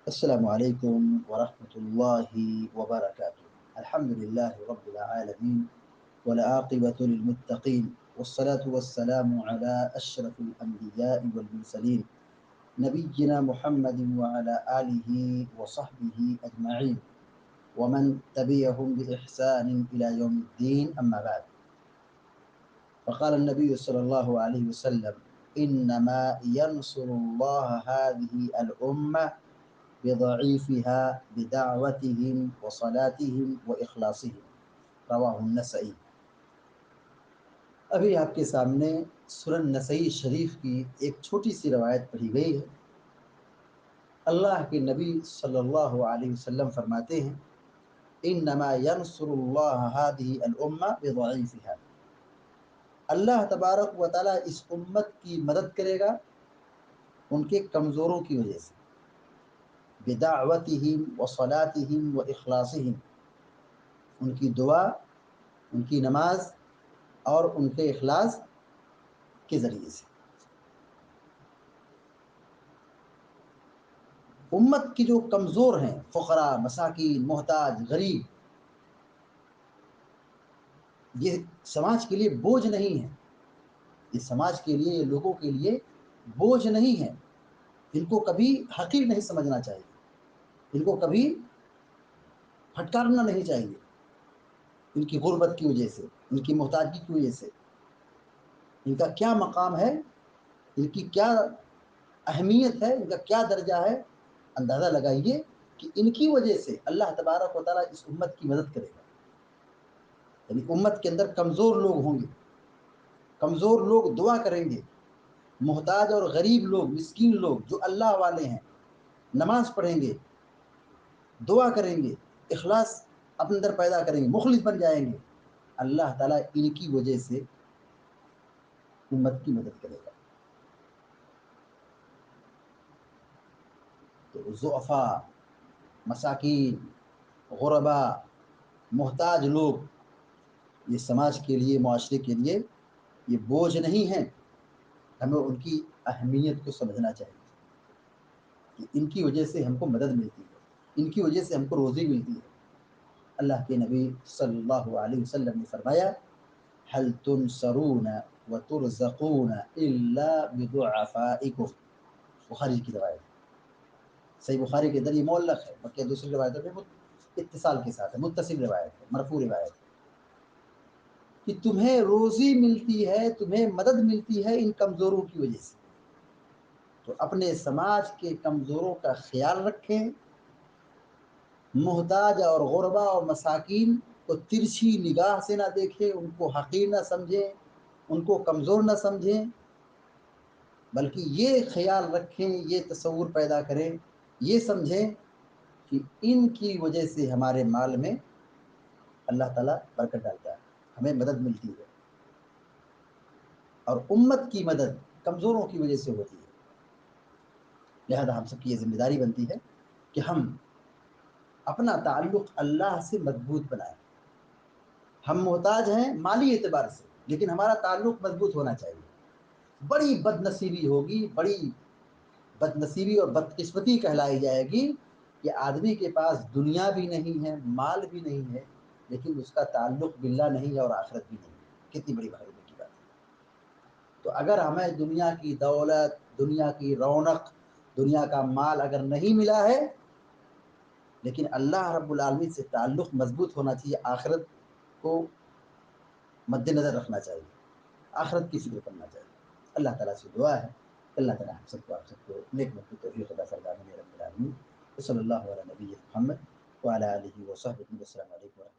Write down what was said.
السلام عليكم ورحمة الله وبركاته. الحمد لله رب العالمين والعاقبة للمتقين والصلاة والسلام على أشرف الأنبياء والمرسلين نبينا محمد وعلى آله وصحبه أجمعين ومن تبعهم بإحسان إلى يوم الدين. أما بعد، فقال النبي صلى الله عليه وسلم: إنما ينصر الله هذه الأمة بضعيفها بدعوتهم وصلاتهم وإخلاصهم. رواہ النسائی۔ ابھی آپ کے سامنے سنن نسائی شریف کی ایک چھوٹی سی روایت پڑھی گئی ہے۔ اللہ کے نبی صلی اللہ علیہ وسلم فرماتے ہیں: انما ينصر اللہ هذه الامہ بضعیفها۔ اللہ تبارک و تعالی اس امت کی مدد کرے گا ان کے کمزوروں کی وجہ سے، بدعوتهم وصلاتهم واخلاصهم، ان کی دعا، ان کی نماز اور ان کے اخلاص کے ذریعے سے۔ امت کی جو کمزور ہیں، فقراء، مساکین، محتاج، غریب، یہ سماج کے لیے بوجھ نہیں ہے، یہ سماج کے لیے، لوگوں کے لیے بوجھ نہیں ہے۔ ان کو کبھی حقیر نہیں سمجھنا چاہیے، ان کو کبھی پھٹکارنا نہیں چاہیے، ان کی غربت کی وجہ سے، ان کی محتاجگی کی وجہ سے۔ ان کا کیا مقام ہے، ان کی کیا اہمیت ہے، ان کا کیا درجہ ہے، اندازہ لگائیے کہ ان کی وجہ سے اللہ تبارک و تعالیٰ اس امت کی مدد کرے گا۔ یعنی امت کے اندر کمزور لوگ ہوں گے، کمزور لوگ دعا کریں گے، محتاج اور غریب لوگ، مسکین لوگ جو اللہ والے ہیں، نماز پڑھیں گے، دعا کریں گے، اخلاص اپنے اندر پیدا کریں گے، مخلص بن جائیں گے، اللہ تعالیٰ ان کی وجہ سے امت کی مدد کرے گا۔ تو ضعفاء، مساکین، غربا، محتاج لوگ یہ سماج کے لیے، معاشرے کے لیے یہ بوجھ نہیں ہیں۔ ہمیں ان کی اہمیت کو سمجھنا چاہیے کہ ان کی وجہ سے ہم کو مدد ملتی ہے، ان کی وجہ سے ہم کو روزی ملتی ہے۔ اللہ کے نبی صلی اللہ علیہ وسلم نے فرمایا: هل تنصرون وترزقون الا بضعفائكم۔ بخاری کی روایت، صحیح بخاری کے اندر یہ معلق ہے، بلکہ دوسری روایتوں میں اتصال کے ساتھ ہے، متصل روایت ہے، مرفوع روایت ہے کہ تمہیں روزی ملتی ہے، تمہیں مدد ملتی ہے ان کمزوروں کی وجہ سے۔ تو اپنے سماج کے کمزوروں کا خیال رکھیں، محتاج اور غربا اور مساکین کو ترچھی نگاہ سے نہ دیکھیں، ان کو حقیر نہ سمجھیں، ان کو کمزور نہ سمجھیں، بلکہ یہ خیال رکھیں، یہ تصور پیدا کریں، یہ سمجھیں کہ ان کی وجہ سے ہمارے مال میں اللہ تعالیٰ برکت ڈالتا ہے، ہمیں مدد ملتی ہے، اور امت کی مدد کمزوروں کی وجہ سے ہوتی ہے۔ لہذا ہم سب کی یہ ذمہ داری بنتی ہے کہ ہم اپنا تعلق اللہ سے مضبوط بنائیں۔ ہم محتاج ہیں مالی اعتبار سے، لیکن ہمارا تعلق مضبوط ہونا چاہیے۔ بڑی بد نصیبی ہوگی، بڑی بد نصیبی اور بدقسمتی کہلائی جائے گی کہ آدمی کے پاس دنیا بھی نہیں ہے، مال بھی نہیں ہے، لیکن اس کا تعلق باللہ نہیں ہے اور آخرت بھی نہیں ہے۔ کتنی بڑی محرومی کی بات ہے۔ تو اگر ہمیں دنیا کی دولت، دنیا کی رونق، دنیا کا مال اگر نہیں ملا ہے، لیکن اللہ رب العالمین سے تعلق مضبوط ہونا چاہیے، آخرت کو مد نظر رکھنا چاہیے، آخرت کی فکر کرنا چاہیے۔ اللہ تعالیٰ سے دعا ہے کہ اللہ تعالیٰ ہم سب کو، آپ سب کو نیک موت کی توفیق عطا فرمائے رب العالمین۔ صلی اللہ علیہ نبی محمد وعلی آلہ وصحبہ۔ السلام علیکم ورحمۃ اللہ۔